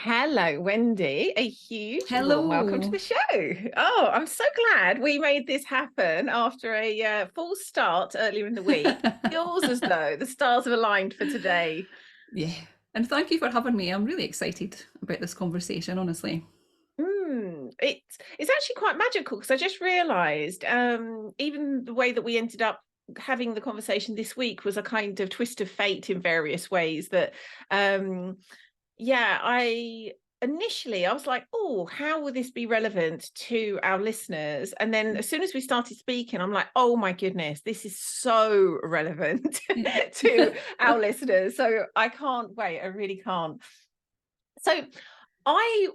Hello, Wendy. A huge warm welcome to Hello. the show. Oh, I'm so glad we made this happen after a full start earlier in the week. Feels as though the stars have aligned for today. Yeah. And thank you for having me. I'm really excited about this conversation, honestly. It's actually quite magical because I just realised even the way that we ended up having the conversation this week was a kind of twist of fate in various ways that I initially I was like, oh, how will this be relevant to our listeners? And then as soon as we started speaking, I'm like, oh my goodness, this is so relevant Yeah. to our listeners. So I can't wait. I really can't. So I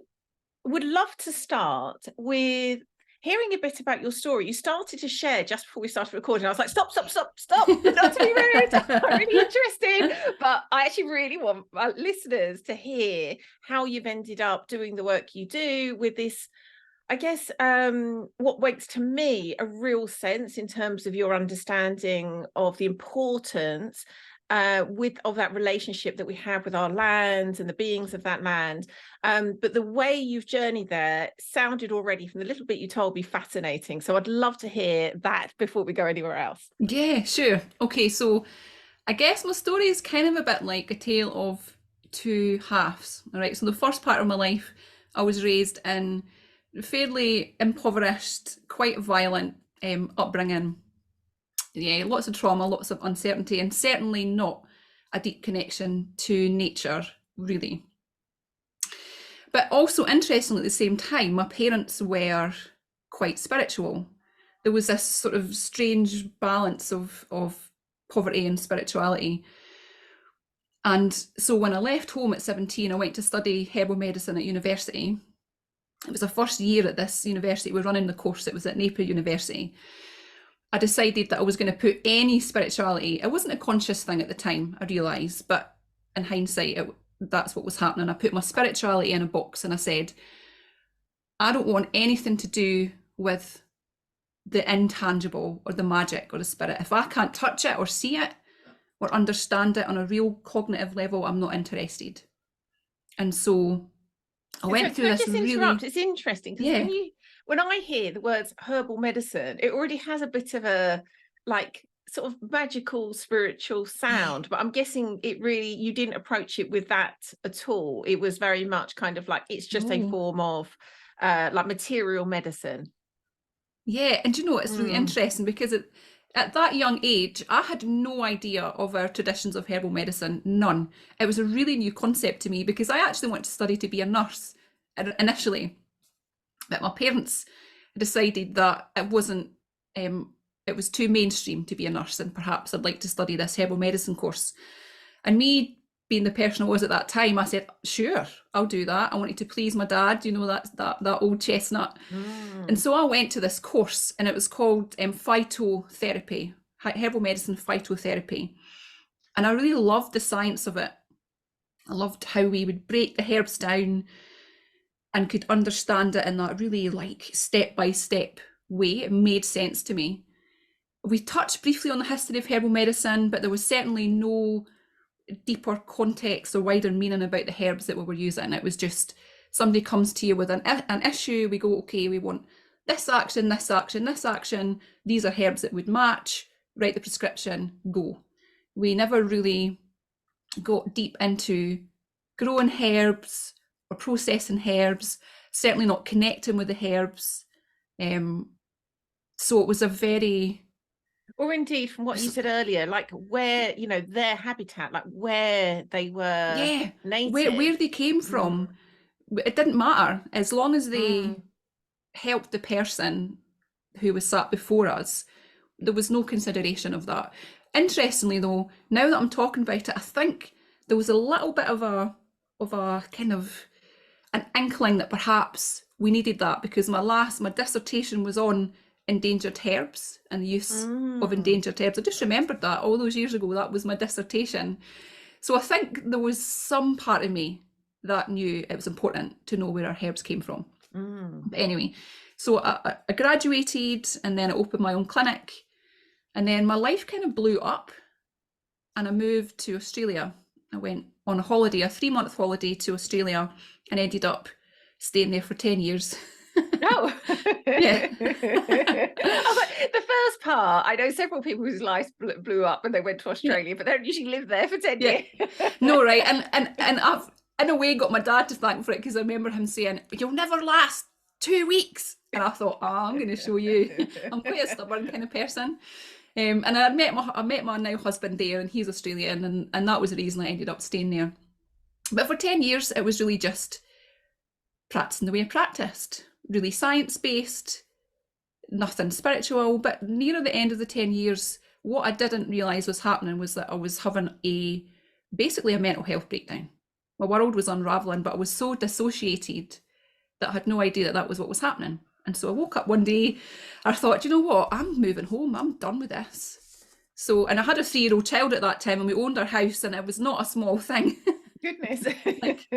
would love to start with hearing a bit about your story. You started to share just before we started recording. I was like, stop, stop, stop, stop, not to be rude. I'm really interested. But I actually really want my listeners to hear how you've ended up doing the work you do with this, I guess, what makes to me a real sense in terms of your understanding of the importance of that relationship that we have with our land and the beings of that land. But the way you've journeyed there sounded already from the little bit you told me fascinating. So I'd love to hear that before we go anywhere else. Yeah, sure. Okay, so I guess my story is kind of a bit like a tale of two halves. All right, so the first part of my life, I was raised in fairly impoverished, quite violent upbringing. Yeah, lots of trauma, lots of uncertainty, and certainly not a deep connection to nature, really. But also, interestingly, at the same time, my parents were quite spiritual. There was this sort of strange balance of poverty and spirituality. And so when I left home at 17, I went to study herbal medicine at university. It was a first year at this university. We were running the course. It was at Napier University. I decided that I was going to put any spirituality. It wasn't a conscious thing at the time, I realised, but in hindsight, that's what was happening. I put my spirituality in a box and I said, I don't want anything to do with the intangible or the magic or the spirit. If I can't touch it or see it or understand it on a real cognitive level, I'm not interested. And so I So went can through I this just interrupt? really, It's interesting because yeah, when I hear the words herbal medicine, it already has a bit of a like sort of magical spiritual yeah, sound, but I'm guessing it really you didn't approach it with that at all. It was very much kind of like it's just a no. form of like material medicine. Yeah, and you know, it's really Mm. interesting because at that young age, I had no idea of our traditions of herbal medicine, none. It was a really new concept to me because I actually wanted to study to be a nurse initially, but my parents decided that um, it was too mainstream to be a nurse, and perhaps I'd like to study this herbal medicine course. And me being the person I was at that time, I said, "Sure, I'll do that." I wanted to please my dad, you know, that old chestnut. And Mm. so I went to this course, and it was called phytotherapy, herbal medicine phytotherapy. And I really loved the science of it. I loved how we would break the herbs down and could understand it in that really like step by step way. It made sense to me. We touched briefly on the history of herbal medicine, but there was certainly no deeper context or wider meaning about the herbs that we were using. It was just somebody comes to you with an issue, we go, okay, we want this action, this action, this action. These are herbs that would match, write the prescription, go. We never really got deep into growing herbs or processing herbs, certainly not connecting with the herbs. Um, so it was a very Or indeed, from what you said earlier, like where, their habitat, like where they were yeah, where native. they came Mm. from, it didn't matter as long as they Mm. helped the person who was sat before us. There was no consideration of that. Interestingly, though, now that I'm talking about it, I think there was a little bit of a kind of an inkling that perhaps we needed that because my dissertation was on endangered herbs and the use of Mm. endangered herbs. I just remembered that all those years ago. That was my dissertation. So I think there was some part of me that knew it was important to know where our herbs came from. Mm. But anyway, so I graduated and then I opened my own clinic. And then my life kind of blew up and I moved to Australia. I went on a holiday, a 3-month holiday to Australia, and ended up staying there for 10 years. Oh, Yeah. the first part, I know several people whose lives blew up when they went to Australia, but they don't usually live there for 10 Yeah. years. No, right. And I've in a way got my dad to thank for it, because I remember him saying, "You'll never last 2 weeks." And I thought, oh, I'm going to show you. I'm quite a stubborn kind of person. And I met my now husband there, and he's Australian, and that was the reason I ended up staying there. But for 10 years, it was really just practicing the way I practiced, really science-based, nothing spiritual. But near the end of the 10 years, what I didn't realise was happening was that I was having basically a mental health breakdown. My world was unravelling, but I was so dissociated that I had no idea that that was what was happening. And so I woke up one day, I thought, you know what, I'm moving home, I'm done with this. So, and I had a 3-year-old child at that time, and we owned our house, and it was not a small thing. Goodness. Like,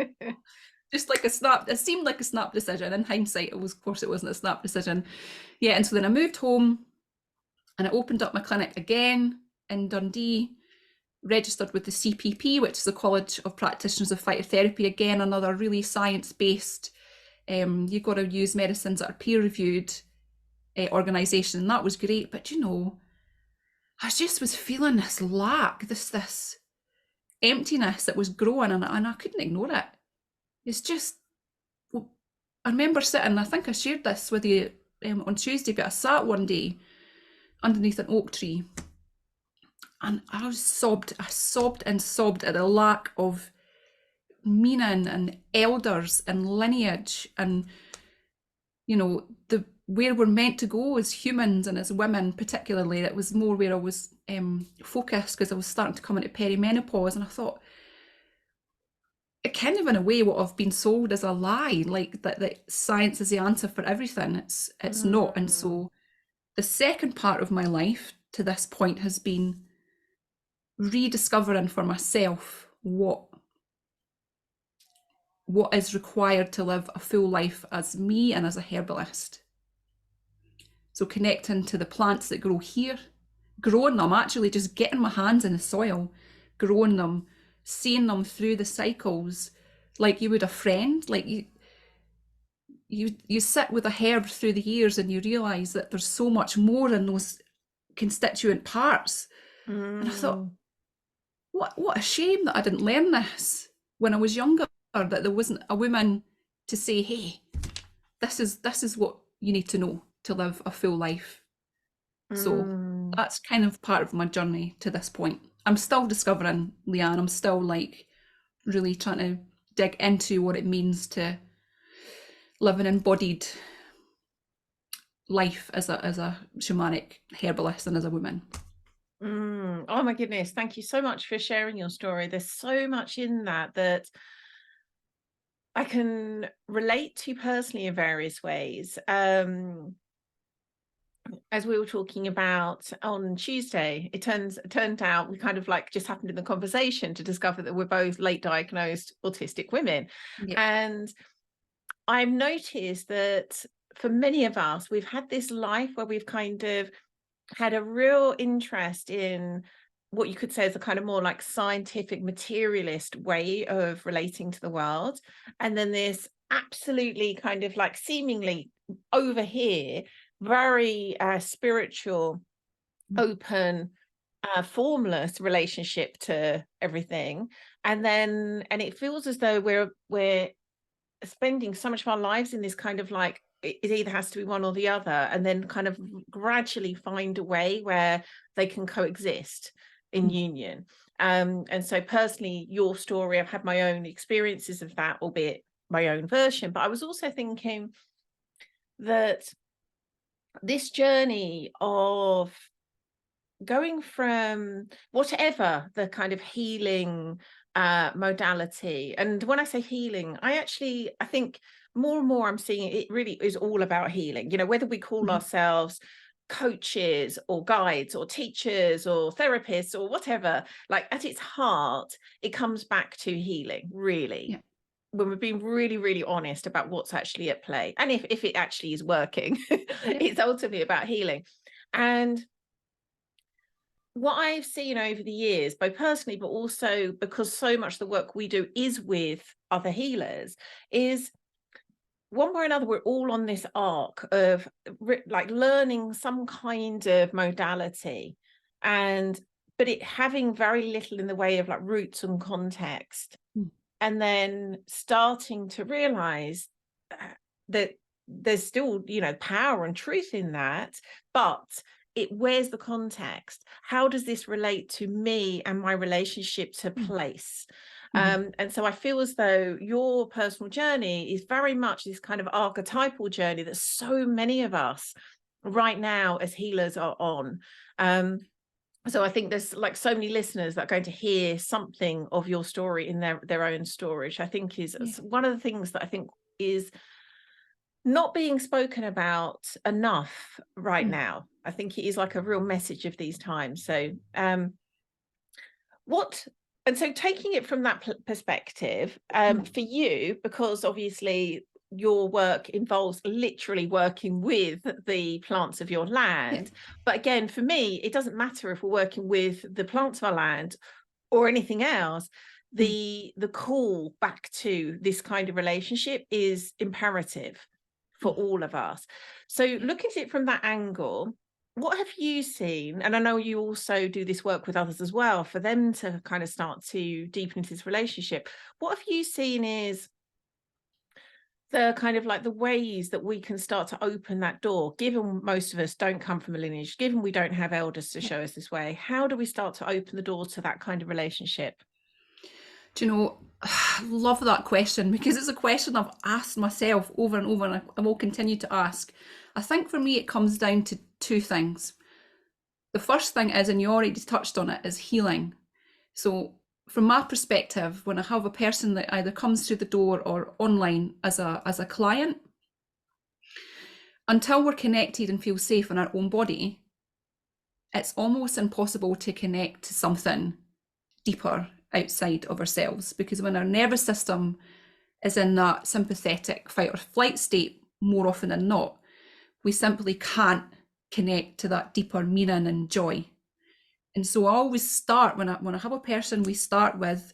just like a snap, it seemed like a snap decision. In hindsight, of course it wasn't a snap decision. Yeah, and so then I moved home, and I opened up my clinic again in Dundee, registered with the CPP, which is the College of Practitioners of Phytotherapy. Again, another really science-based, you've got to use medicines that are peer-reviewed organisation, and that was great. But you know, I just was feeling this lack, this emptiness that was growing, and I couldn't ignore it. It's just, I remember sitting, I think I shared this with you on Tuesday, but I sat one day underneath an oak tree, and I sobbed and sobbed at the lack of meaning and elders and lineage, and you know, the where we're meant to go as humans and as women particularly. That was more where I was focused, because I was starting to come into perimenopause, and I thought, it kind of in a way what I've been sold as a lie, like that science is the answer for everything. It's not. And so the second part of my life to this point has been rediscovering for myself what is required to live a full life as me and as a herbalist. So connecting to the plants that grow here, growing them, actually just getting my hands in the soil, growing them, seeing them through the cycles like you would a friend. Like you sit with a herb through the years, and you realise that there's so much more in those constituent parts. And I thought, what a shame that I didn't learn this when I was younger, that there wasn't a woman to say, hey, this is what you need to know to live a full life. So that's kind of part of my journey to this point. I'm still discovering, Lian. I'm still like really trying to dig into what it means to live an embodied life as a shamanic herbalist and as a woman. Oh my goodness, thank you so much for sharing your story. There's so much in that I can relate to personally in various ways. As we were talking about on Tuesday, it turned out we kind of like just happened in the conversation to discover that we're both late diagnosed autistic women. Yeah. And I've noticed that for many of us, we've had this life where we've kind of had a real interest in what you could say is a kind of more like scientific materialist way of relating to the world. And then this absolutely kind of like seemingly over here, very spiritual, open, formless relationship to everything. And it feels as though we're spending so much of our lives in this kind of like, it either has to be one or the other, and then kind of gradually find a way where they can coexist in union. And so personally, your story, I've had my own experiences of that, albeit my own version. But I was also thinking that this journey of going from whatever the kind of healing modality, and when I say healing, I think more and more I'm seeing it really is all about healing, you know, whether we call ourselves coaches or guides or teachers or therapists or whatever, like at its heart it comes back to healing, really. Yeah. When we're being really, really honest about what's actually at play, and if it actually is working, it's ultimately about healing. And what I've seen over the years, both personally, but also because so much of the work we do is with other healers, is one way or another, we're all on this arc of like learning some kind of modality, but it having very little in the way of like roots and context, and then starting to realize that there's still, you know, power and truth in that, but where's the context? How does this relate to me and my relationship to place? And so I feel as though your personal journey is very much this kind of archetypal journey that so many of us right now as healers are on. So I think there's like so many listeners that are going to hear something of your story in their own story, which I think is one of the things that I think is not being spoken about enough right now. I think it is like a real message of these times. So so taking it from that perspective, for you, because obviously your work involves literally working with the plants of your land. But again, for me, it doesn't matter if we're working with the plants of our land or anything else. The call back to this kind of relationship is imperative for all of us. So looking at it from that angle, what have you seen? And I know you also do this work with others as well, for them to kind of start to deepen into this relationship. What have you seen is the kind of like the ways that we can start to open that door, given most of us don't come from a lineage, given we don't have elders to show us this way? How do we start to open the door to that kind of relationship? Do you know, I love that question, because it's a question I've asked myself over and over, and I will continue to ask. I think for me it comes down to two things. The first thing is, and you already touched on it, is healing. So from my perspective, when I have a person that either comes through the door or online as a client, until we're connected and feel safe in our own body, it's almost impossible to connect to something deeper outside of ourselves, because when our nervous system is in that sympathetic fight or flight state, more often than not, we simply can't connect to that deeper meaning and joy. And so I always start, when I have a person, we start with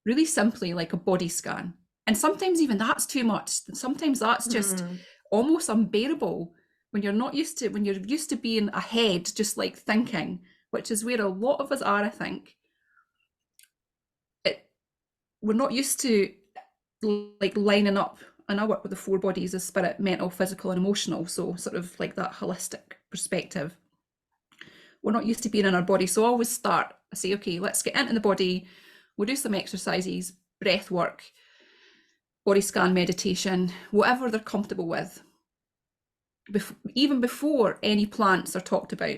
really simply like a body scan. And sometimes even that's too much. Sometimes that's just almost unbearable when you're used to being ahead, just like thinking, which is where a lot of us are, I think. We're not used to like lining up, and I work with the 4 bodies of spirit, mental, physical and emotional, so sort of like that holistic perspective. We're not used to being in our body. So I always start, I say, okay, let's get into the body. We'll do some exercises, breath work, body scan, meditation, whatever they're comfortable with, even before any plants are talked about.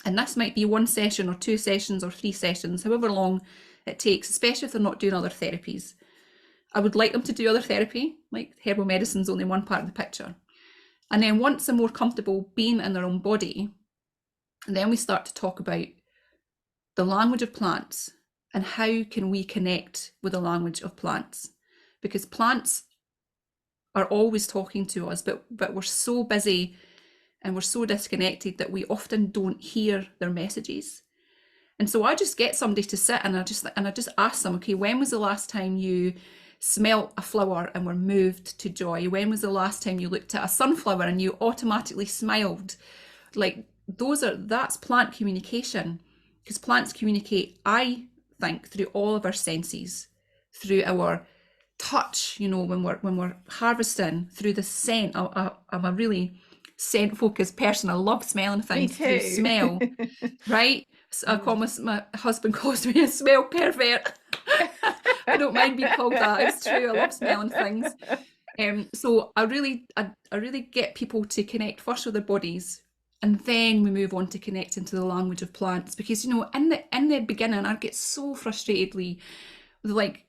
And this might be 1 session or 2 sessions or 3 sessions, however long it takes, especially if they're not doing other therapies. I would like them to do other therapy, like herbal medicine's only one part of the picture. And then once they're more comfortable being in their own body, and then we start to talk about the language of plants and how can we connect with the language of plants, because plants are always talking to us, but we're so busy and we're so disconnected that we often don't hear their messages. And so I just get somebody to sit and I just ask them, okay, when was the last time you smelt a flower and were moved to joy? When was the last time you looked at a sunflower and you automatically smiled? Like that's plant communication, because plants communicate, I think, through all of our senses, through our touch, you know, when we're harvesting, through the scent. I'm a really scent focused person. I love smelling things through smell, right? So I call my husband calls me a smell pervert. I don't mind being called that. It's true. I love smelling things. So I really get people to connect first with their bodies, and then we move on to connecting to the language of plants. Because, you know, in the beginning, I get so frustratedly with, like,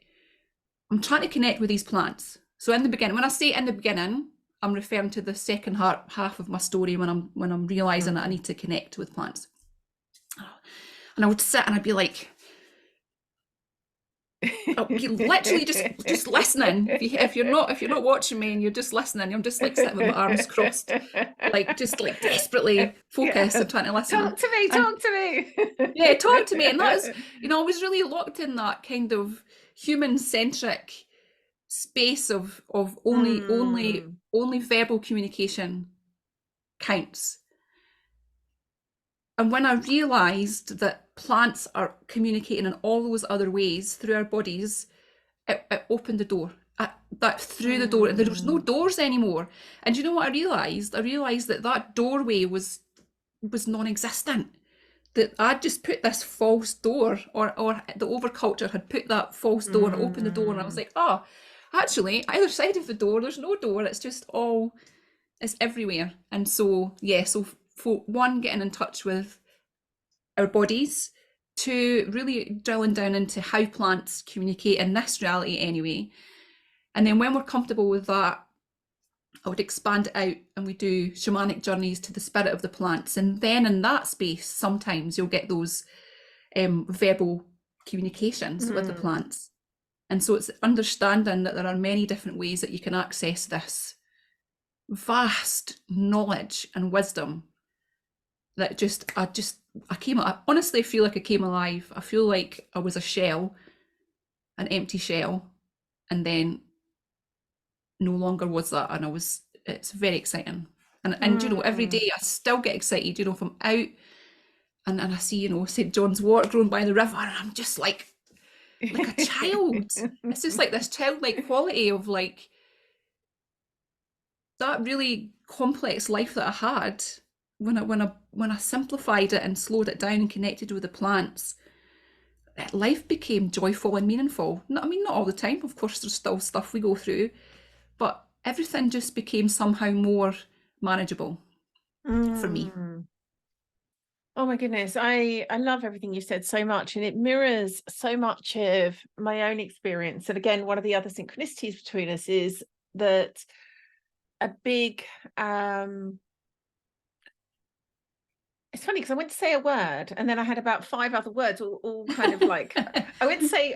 I'm trying to connect with these plants. So in the beginning, when I say in the beginning, I'm referring to the second half of my story, when I'm realizing that I need to connect with plants. And I would sit and I'd be like, I'll be literally just listening. If you're not watching me and you're just listening, I'm just like sitting with my arms crossed, like just like desperately focused Yeah. and trying to listen. Talk to me, And talk to me. yeah, talk to me. And that is, I was really locked in that kind of human-centric space of only verbal communication counts. And when I realised that plants are communicating in all those other ways through our bodies, it opened the door. That through the door, and there was no doors anymore. And you know what I realised? I realised that doorway was non-existent. That I'd just put this false door, or the overculture had put that false door and opened the door, and I was like, oh, actually, either side of the door, there's no door. It's just it's everywhere. And so, yeah, so for one, getting in touch with our bodies, two, really drilling down into how plants communicate in this reality anyway. And then when we're comfortable with that, I would expand it out and we do shamanic journeys to the spirit of the plants. And then in that space, sometimes you'll get those verbal communications with the plants. And so it's understanding that there are many different ways that you can access this vast knowledge and wisdom that I honestly feel like I came alive. I feel like I was a shell, an empty shell, and then no longer was that. And it's very exciting. And every day I still get excited, if I'm out and I see, St. John's wort growing by the river, and I'm just like a child. It's just like this childlike quality of like that really complex life that I had when I simplified it and slowed it down and connected with the plants. Life became joyful and meaningful. Not all the time, of course, there's still stuff we go through, but everything just became somehow more manageable for me. Oh my goodness, I love everything you said so much, and it mirrors so much of my own experience. And again, one of the other synchronicities between us is that a big it's funny because I went to say a word and then I had about 5 other words all kind of like I went to say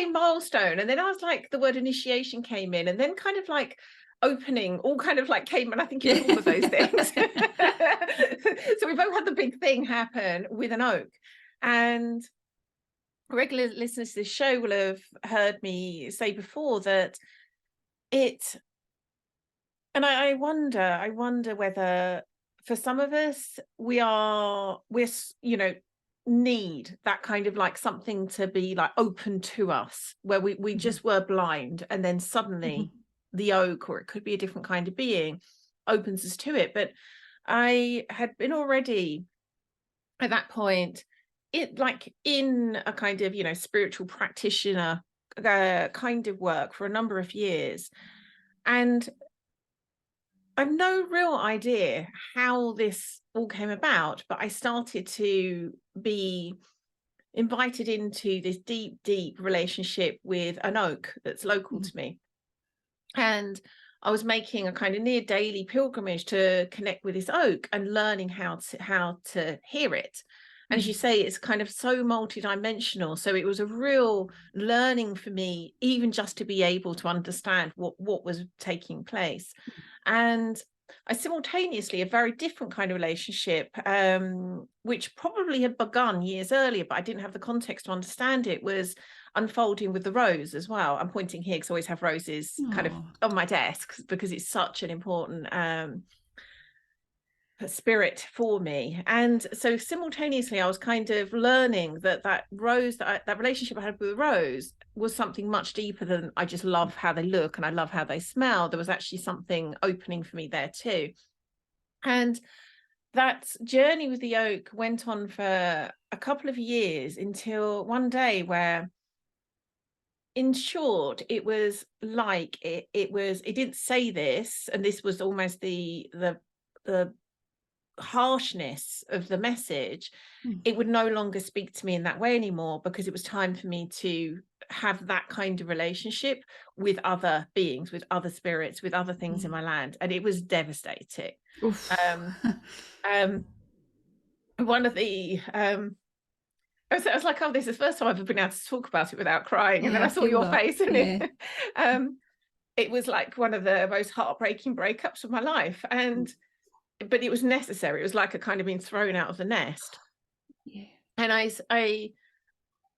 milestone, and then I was like, the word initiation came in, and then kind of like opening all kind of like came, and I think it was all of those things. So we both had the big thing happen with an oak. And regular listeners to this show will have heard me say before that and I wonder whether for some of us we're need that kind of like something to be like open to us, where we just were blind, and then suddenly the oak, or it could be a different kind of being, opens us to it. But I had been already at that point in a kind of spiritual practitioner kind of work for a number of years, and I've no real idea how this all came about, but I started to be invited into this deep relationship with an oak that's local to me. And I was making a kind of near daily pilgrimage to connect with this oak and learning how to hear it. And as you say, it's kind of so multidimensional. So it was a real learning for me, even just to be able to understand what was taking place. And I simultaneously, a very different kind of relationship, which probably had begun years earlier, but I didn't have the context to understand it, was unfolding with the rose as well. I'm pointing here because I always have roses kind of on my desk because it's such an important spirit for me. And so simultaneously I was kind of learning that rose, that relationship I had with the rose was something much deeper than I just love how they look and I love how they smell. There was actually something opening for me there too. And that journey with the oak went on for a couple of years until one day where, in short, it was like it didn't say this, and this was almost the harshness of the message. It would no longer speak to me in that way anymore, because it was time for me to have that kind of relationship with other beings, with other spirits, with other things in my land. And it was devastating. One of the I was like, oh, this is the first time I've ever been able to talk about it without crying. And then Yeah, I I saw feel your that. face, and Yeah. it was like one of the most heartbreaking breakups of my life. But it was necessary. It was like a kind of being thrown out of the nest. Yeah. And I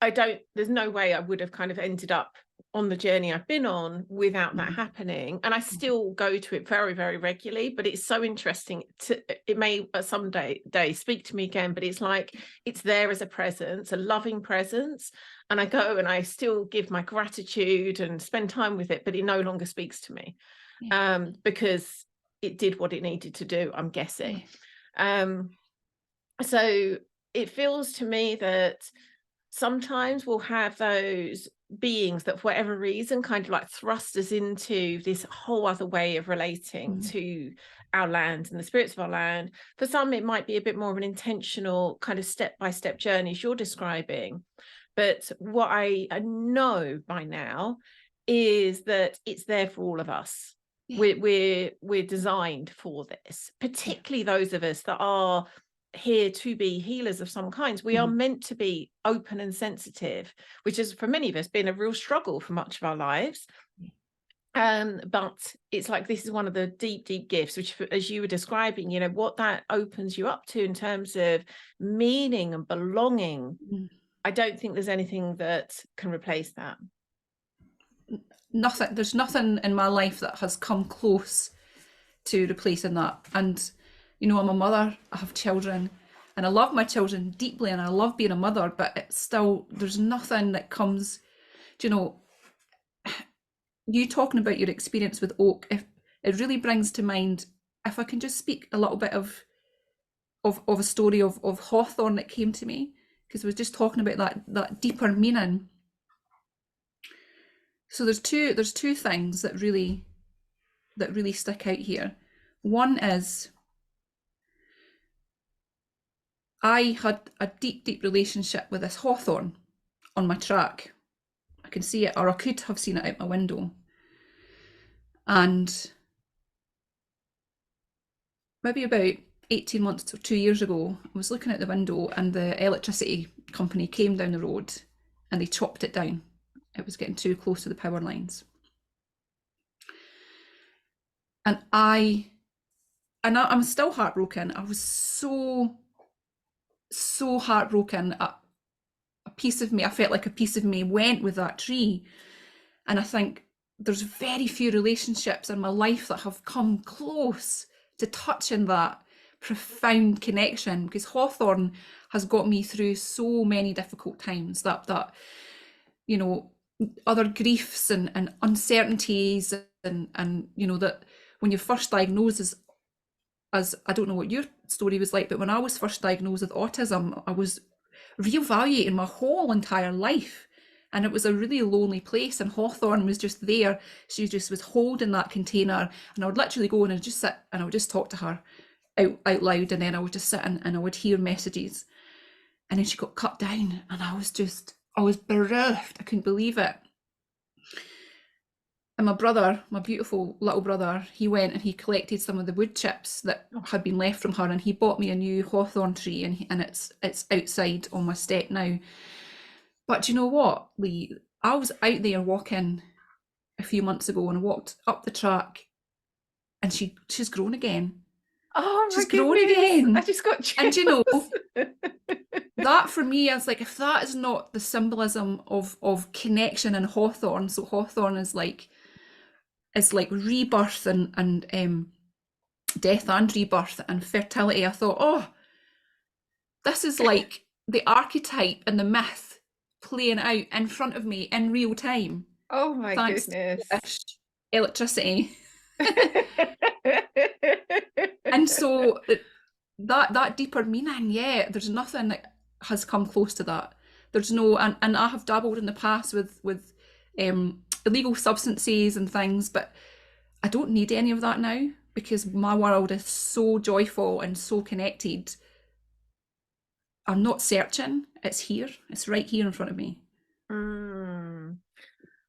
don't, there's no way I would have kind of ended up on the journey I've been on without that happening. And I still go to it very, very regularly, but it's so interesting it may someday speak to me again, but it's like, it's there as a presence, a loving presence. And I go and I still give my gratitude and spend time with it, but it no longer speaks to me, because it did what it needed to do, I'm guessing. So it feels to me that sometimes we'll have those beings that for whatever reason kind of like thrust us into this whole other way of relating to our land and the spirits of our land. For some, it might be a bit more of an intentional kind of step-by-step journey as you're describing. But what I know by now is that it's there for all of us. We're designed for this, particularly those of us that are here to be healers of some kinds. We are meant to be open and sensitive, which is for many of us been a real struggle for much of our lives. But it's like, this is one of the deep gifts, which, as you were describing, you know, what that opens you up to in terms of meaning and belonging. I don't think there's anything that can replace that. Nothing, there's nothing in my life that has come close to replacing that. And you know, I'm a mother, I have children, and I love my children deeply, and I love being a mother, but it's still, there's nothing that comes, do you know, you talking about your experience with oak, if it really brings to mind, if I can just speak a little bit of a story of hawthorn that came to me, because I was just talking about that deeper meaning. So there's two things that really stick out here. One is, I had a deep relationship with this hawthorn on my track. I can see it, or I could have seen it out my window. And maybe about 18 months or 2 years ago, I was looking out the window and the electricity company came down the road and they chopped it down. It was getting too close to the power lines. And I'm still heartbroken. I was so heartbroken. A piece of me, I felt like a piece of me went with that tree. And I think there's very few relationships in my life that have come close to touching that profound connection, because hawthorn has got me through so many difficult times, that you know, other griefs and uncertainties, and you know, that when you're first diagnosed as I don't know what your story was like, but when I was first diagnosed with autism, I was reevaluating my whole entire life, and it was a really lonely place, and hawthorn was just there. She just was holding that container, and I would literally go and I'd just sit and I would just talk to her out loud, and then I would just sit and I would hear messages. And then she got cut down, and I was bereft. I couldn't believe it. And my brother, my beautiful little brother, he went and he collected some of the wood chips that had been left from her, and he bought me a new hawthorn tree, and it's outside on my step now. But do you know what, Lee? I was out there walking a few months ago, and I walked up the track, and she's grown again. Oh, she's grown again. I just got chills. And you know, that for me, I was like, if that is not the symbolism of connection and hawthorn, so hawthorn is like rebirth and death and rebirth and fertility. I thought, oh, this is like the archetype and the myth playing out in front of me in real time. Oh my goodness. To electricity. And so that deeper meaning, yeah, there's nothing that has come close to that. There's no, and I have dabbled in the past with illegal substances and things, but I don't need any of that now, because my world is so joyful and so connected. I'm not searching, it's here, it's right here in front of me.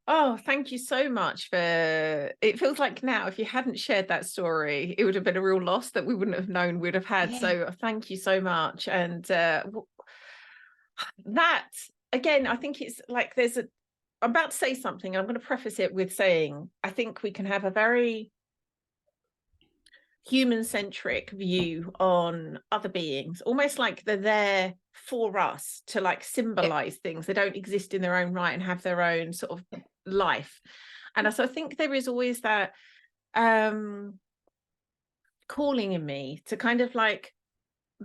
Oh, thank you so much it feels like now, if you hadn't shared that story, it would have been a real loss that we wouldn't have known we'd have had. Yeah. So thank you so much. And That, again, I think it's like I'm about to say something. I'm going to preface it with saying, I think we can have a very human-centric view on other beings, almost like they're there for us to like Yeah. symbolize things. They don't exist in their own right and have their own sort of life. And so I think there is always that calling in me to kind of like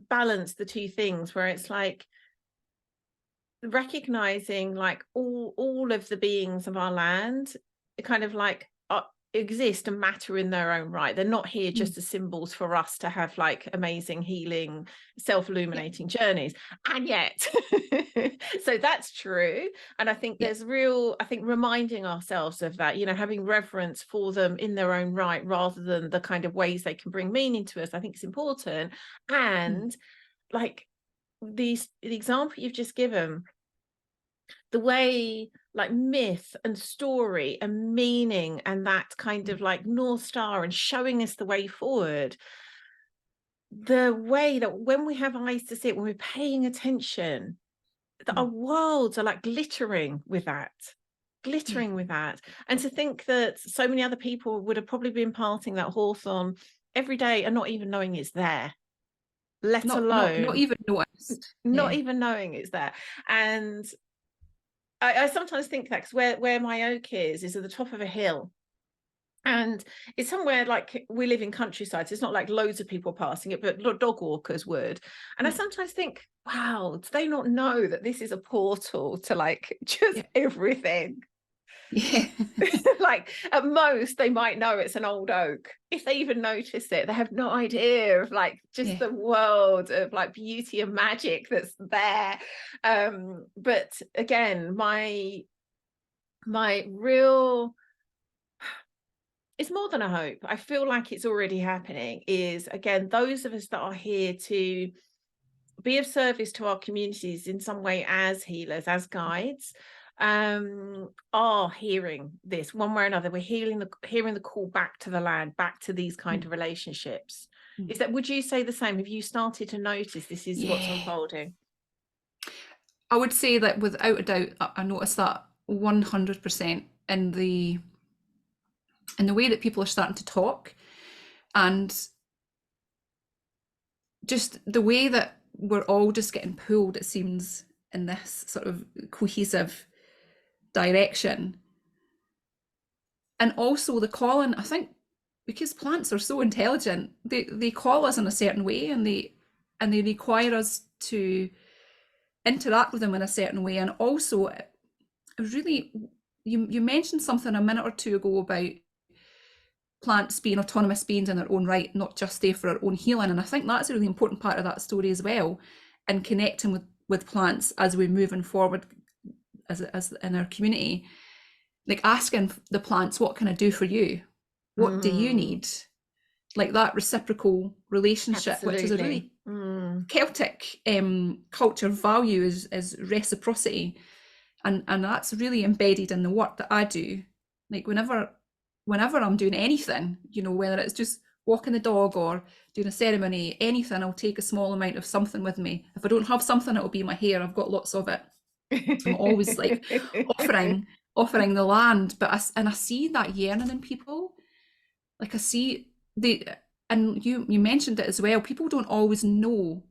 balance the two things, where it's like recognizing like all of the beings of our land kind of like exist and matter in their own right. They're not here just as symbols for us to have like amazing healing self-illuminating journeys, and yet so that's true. And I think there's I think reminding ourselves of that, you know, having reverence for them in their own right rather than the kind of ways they can bring meaning to us, I think is important. And like the example you've just given, the way like myth and story and meaning and that kind of like North Star and showing us the way forward, the way that when we have eyes to see it, when we're paying attention, that our worlds are like glittering with that. And to think that so many other people would have probably been parting that hawthorn every day and not even knowing it's there, let alone not even noticed. not even knowing it's there. And I sometimes think that, because where my oak is at the top of a hill, and it's somewhere like, we live in countryside, so it's not like loads of people passing it, but dog walkers would. And I sometimes think, wow, do they not know that this is a portal to like just everything? Yeah. Like at most they might know it's an old oak, if they even notice it. They have no idea of like just the world of like beauty and magic that's there. But again, my real, it's more than a hope, I feel like it's already happening, is again those of us that are here to be of service to our communities in some way as healers, as guides, are hearing this one way or another. We're hearing the call back to the land, back to these kind of relationships. Is that, would you say the same? Have you started to notice this is what's unfolding? I would say that without a doubt, I noticed that 100% in the way that people are starting to talk, and just the way that we're all just getting pulled, it seems, in this sort of cohesive direction. And also the calling, I think, because plants are so intelligent, they call us in a certain way, and they require us to interact with them in a certain way. And also, really, you mentioned something a minute or two ago about plants being autonomous beings in their own right, not just there for our own healing. And I think that's a really important part of that story as well, and connecting with plants as we're moving forward as in our community, like asking the plants, what can I do for you? What do you need? Like that reciprocal relationship. Absolutely. Which is a really Celtic culture value, is reciprocity. And that's really embedded in the work that I do. Like whenever I'm doing anything, you know, whether it's just walking the dog or doing a ceremony, anything, I'll take a small amount of something with me. If I don't have something, it'll be my hair. I've got lots of it. I'm always like offering the land. But I see that yearning in people. Like I see and you mentioned it as well, people don't always know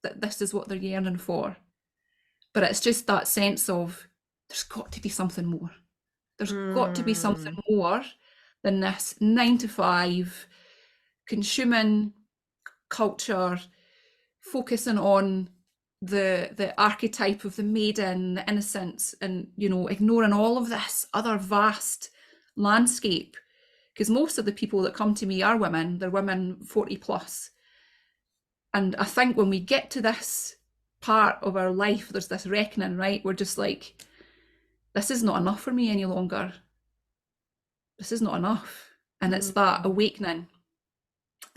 that this is what they're yearning for. But it's just that sense of, there's got to be something more. There's got to be something more than this 9 to 5 consuming culture, focusing on the archetype of the maiden, the innocence, and, you know, ignoring all of this other vast landscape. Because most of the people that come to me are women. They're women 40 plus. And I think when we get to this part of our life, there's this reckoning, right? We're just like, this is not enough for me any longer. This is not enough. And it's that awakening,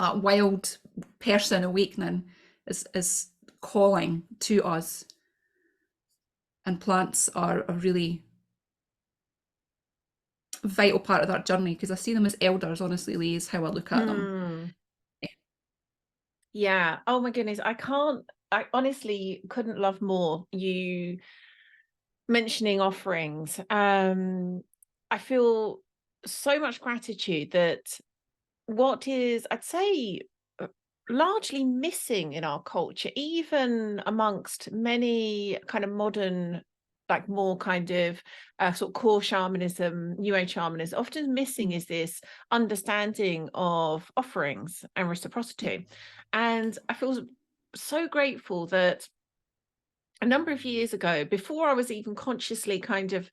that wild person awakening is calling to us. And plants are a really vital part of that journey, because I see them as elders, honestly, Lee, is how I look at them. Yeah. Oh my goodness. I can't I honestly couldn't love more you mentioning offerings. I feel so much gratitude that what is, I'd say, largely missing in our culture, even amongst many kind of modern, like more kind of sort of core shamanism, new age shamanism, often missing is this understanding of offerings and reciprocity. And I feel so grateful that a number of years ago, before I was even consciously kind of,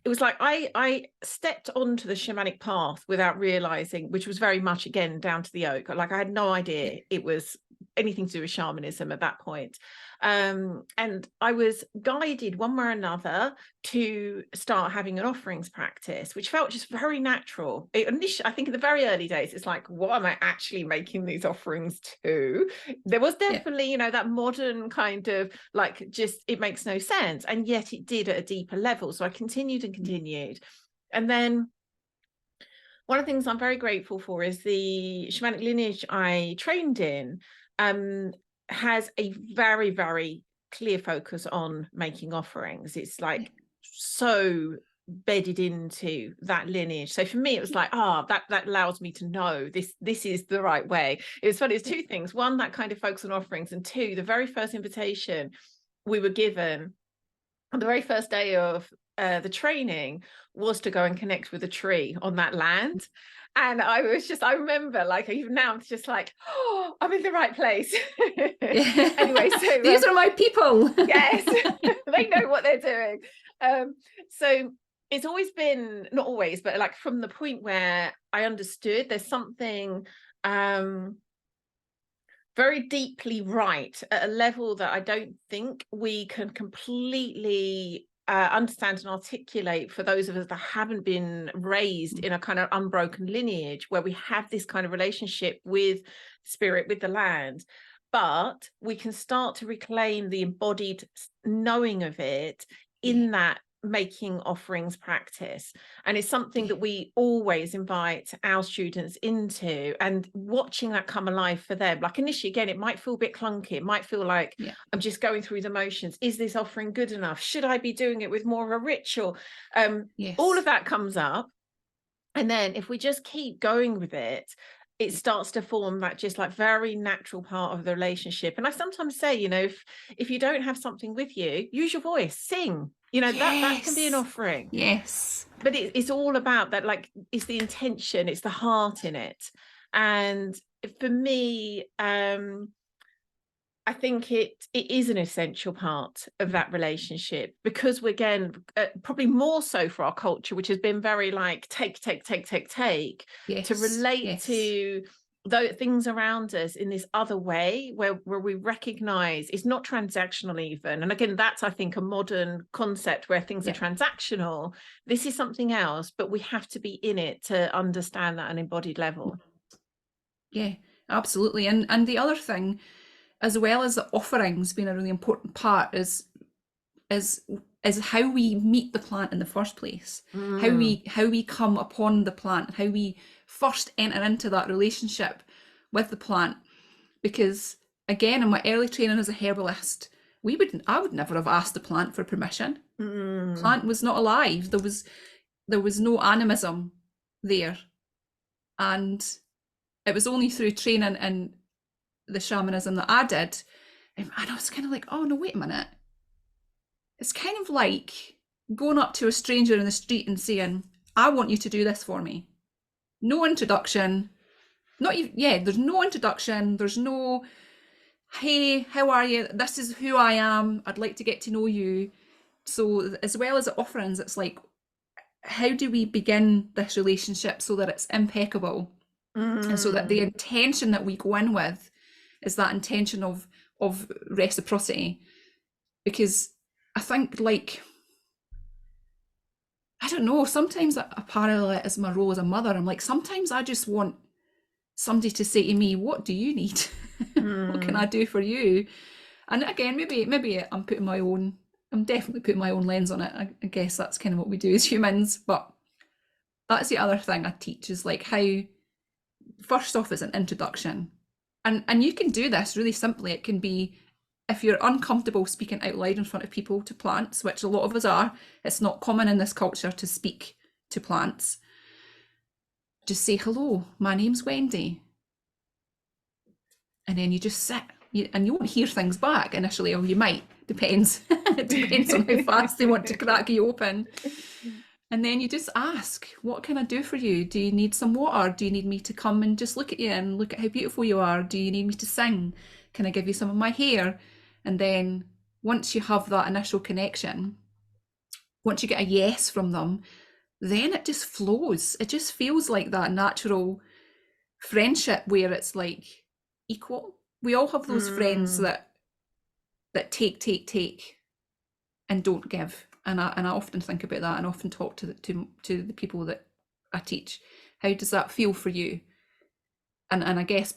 it was like I stepped onto the shamanic path without realizing, which was very much again down to the oak. Like I had no idea it was anything to do with shamanism at that point. And I was guided one way or another to start having an offerings practice, which felt just very natural. Initially, I think in the very early days, it's like, what am I actually making these offerings to? There was definitely, you know, that modern kind of like, just, it makes no sense. And yet it did at a deeper level. So I continued and continued. And then one of the things I'm very grateful for is the shamanic lineage I trained in has a very, very clear focus on making offerings. It's like so bedded into that lineage. So for me, it was like, that allows me to know this is the right way. It was funny, it's two things. One, that kind of focus on offerings, and two, the very first invitation we were given on the very first day of the training was to go and connect with a tree on that land. And I remember, like, even now, I'm just like, oh, I'm in the right place. Anyway, so these are my people. Yes, they know what they're doing. So it's always been, not always, but like from the point where I understood there's something very deeply right at a level that I don't think we can completely understand and articulate for those of us that haven't been raised in a kind of unbroken lineage where we have this kind of relationship with spirit, with the land. But we can start to reclaim the embodied knowing of it in that making offerings practice. And it's something that we always invite our students into, and watching that come alive for them. Like initially, again, it might feel a bit clunky. It might feel like I'm just going through the motions. Is this offering good enough? Should I be doing it with more of a ritual? All of that comes up. And then if we just keep going with it, it starts to form that just like very natural part of the relationship. And I sometimes say, you know, if you don't have something with you, use your voice, sing, you know, that can be an offering. Yes. But it's all about that, like, it's the intention, it's the heart in it. And for me, I think it is an essential part of that relationship, because we're, again, probably more so for our culture, which has been very like take, to relate to the things around us in this other way where we recognize it's not transactional even. And again, that's, I think, a modern concept where things are transactional. This is something else, but we have to be in it to understand that at an embodied level. Yeah, absolutely. And the other thing, as well as the offerings being a really important part, is how we meet the plant in the first place, how we come upon the plant, how we first enter into that relationship with the plant. Because again, in my early training as a herbalist, I would never have asked the plant for permission. Plant was not alive. There was no animism there, and it was only through training and the shamanism that I did, and I was kind of like, oh no, wait a minute. It's kind of like going up to a stranger in the street and saying, I want you to do this for me. No introduction. Not even, there's no introduction. There's no, hey, how are you? This is who I am. I'd like to get to know you. So as well as the offerings, it's like, how do we begin this relationship so that it's impeccable? And so that the intention that we go in with is that intention of reciprocity. Because I think, like, I don't know, sometimes a parallel is my role as a mother. I'm like, sometimes I just want somebody to say to me, what do you need? What can I do for you? And again, maybe I'm definitely putting my own lens on it. I guess that's kind of what we do as humans. But that's the other thing I teach, is like how, first off, it's an introduction. And you can do this really simply. It can be, if you're uncomfortable speaking out loud in front of people to plants, which a lot of us are, it's not common in this culture to speak to plants. Just say, hello, my name's Wendy. And then you just sit, and you won't hear things back initially, or you might, depends. It depends on how fast they want to crack you open. And then you just ask, what can I do for you? Do you need some water? Do you need me to come and just look at you and look at how beautiful you are? Do you need me to sing? Can I give you some of my hair? And then once you have that initial connection, once you get a yes from them, then it just flows. It just feels like that natural friendship where it's like equal. We all have those friends that take and don't give. And I often think about that, and often talk to the people that I teach. How does that feel for you? And I guess,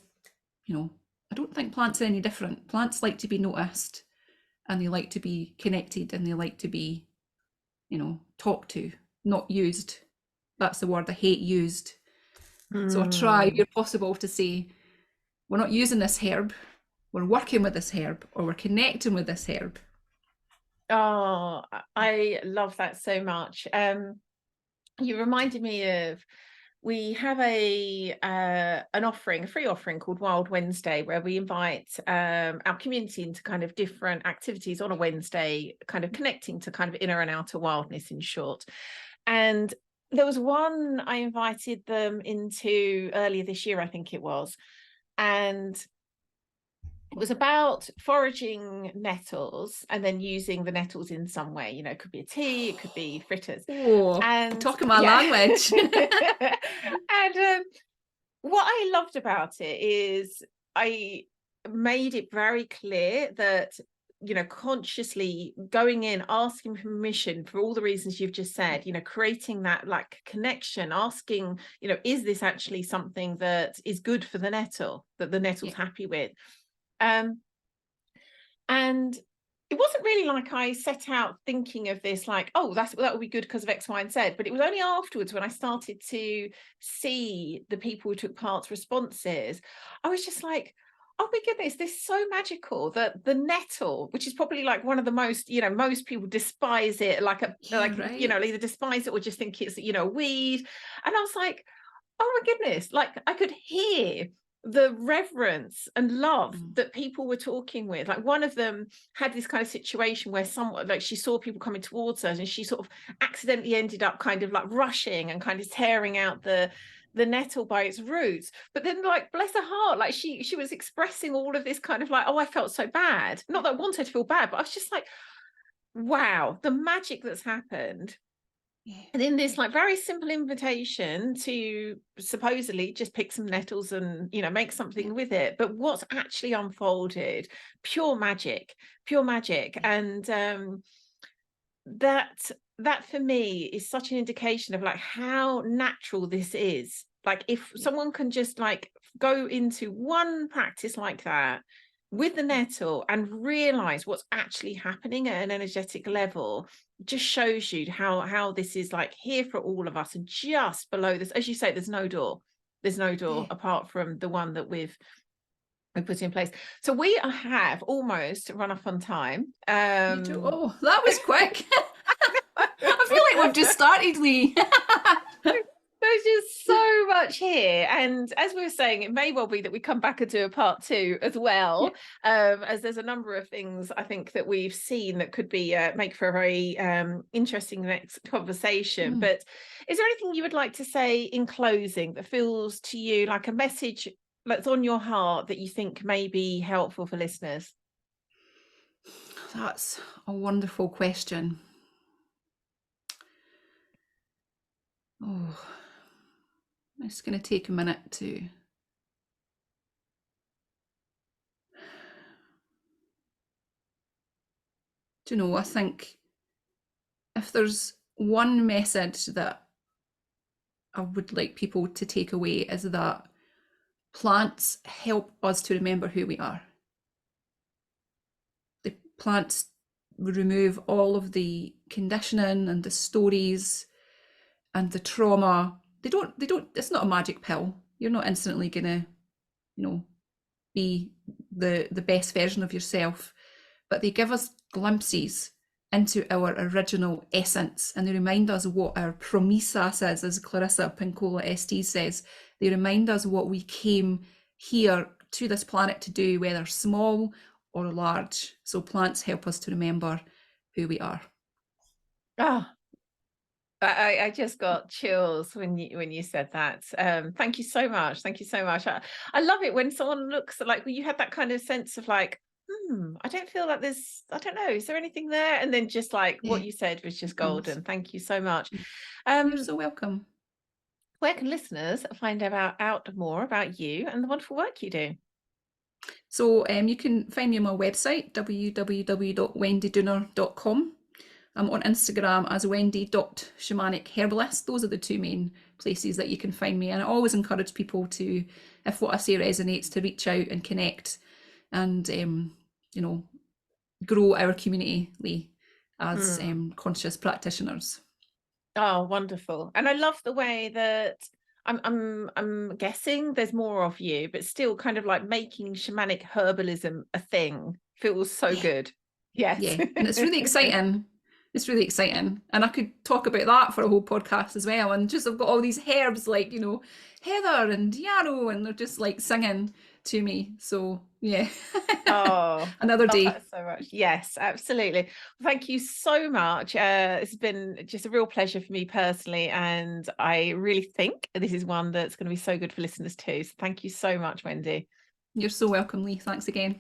I don't think plants are any different. Plants like to be noticed, and they like to be connected, and they like to be, talked to, not used. That's the word I hate, used. So I try, where possible, to say, we're not using this herb, we're working with this herb, or we're connecting with this herb. Oh, I love that so much. You reminded me of, we have a free offering called Wild Wednesday, where we invite our community into kind of different activities on a Wednesday, kind of connecting to kind of inner and outer wildness, in short. And there was one I invited them into earlier this year, I think it was, and it was about foraging nettles and then using the nettles in some way. It could be a tea, it could be fritters. Oh, And talking my language. And what I loved about it is I made it very clear that, consciously going in, asking permission for all the reasons you've just said, creating that like connection, asking, is this actually something that is good for the nettle, that the nettle's happy with? And it wasn't really like I set out thinking of this like, oh, that would be good because of X, Y, and Z. But it was only afterwards, when I started to see the people who took part's responses, I was just like, oh my goodness, this is so magical that the nettle, which is probably like one of the most, most people despise it, right. Either despise it or just think it's, a weed. And I was like, oh my goodness, like I could hear the reverence and love that people were talking with. Like one of them had this kind of situation where someone, like, she saw people coming towards her, and she sort of accidentally ended up kind of like rushing and kind of tearing out the nettle by its roots. But then, like, bless her heart, like she was expressing all of this kind of like, oh, I felt so bad. Not that I wanted to feel bad, but I was just like, wow, the magic that's happened. And in this like very simple invitation to supposedly just pick some nettles and make something with it, but what's actually unfolded, pure magic. And that for me is such an indication of like how natural this is. Like if someone can just like go into one practice like that with the nettle and realize what's actually happening at an energetic level, just shows you how this is like here for all of us. And just below this, as you say, there's no door apart from the one that we've put in place. So we have almost run off on time. Oh, that was quick. I feel like we've just started, Lee. There's just so much here, and as we were saying, it may well be that we come back and do a part 2 as well, as there's a number of things I think that we've seen that could be make for a very interesting next conversation. But is there anything you would like to say in closing that feels to you like a message that's on your heart that you think may be helpful for listeners? That's a wonderful question. Oh, it's going to take a minute to... Do you know, I think if there's one message that I would like people to take away, is that plants help us to remember who we are. The plants remove all of the conditioning and the stories and the trauma. They don't, it's not a magic pill. You're not instantly gonna, be the best version of yourself, but they give us glimpses into our original essence, and they remind us what our promesas is, as Clarissa Pinkola Estes says. They remind us what we came here to this planet to do, whether small or large. So plants help us to remember who we are. Oh, I just got chills when you said that. Thank you so much. Thank you so much. I love it when someone looks like, when you had that kind of sense of like, I don't feel like there's, I don't know, is there anything there? And then just like what you said was just golden. Thank you so much. You're so welcome. Where can listeners find out more about you and the wonderful work you do? So you can find me on my website, www.wendydooner.com. I'm on Instagram as Wendy.Shamanic Herbalist. Those are the two main places that you can find me. And I always encourage people to, if what I say resonates, to reach out and connect and, grow our community, Lee, as conscious practitioners. Oh, wonderful. And I love the way that I'm guessing there's more of you, but still kind of like making shamanic herbalism a thing feels so good. Yes. Yeah. And it's really exciting. It's really exciting. And I could talk about that for a whole podcast as well. And just I've got all these herbs like, heather and yarrow, and they're just like singing to me. So yeah. Oh, another day. That so much. Yes, absolutely. Thank you so much. It's been just a real pleasure for me personally, and I really think this is one that's going to be so good for listeners too. So thank you so much, Wendy. You're so welcome, Lee. Thanks again.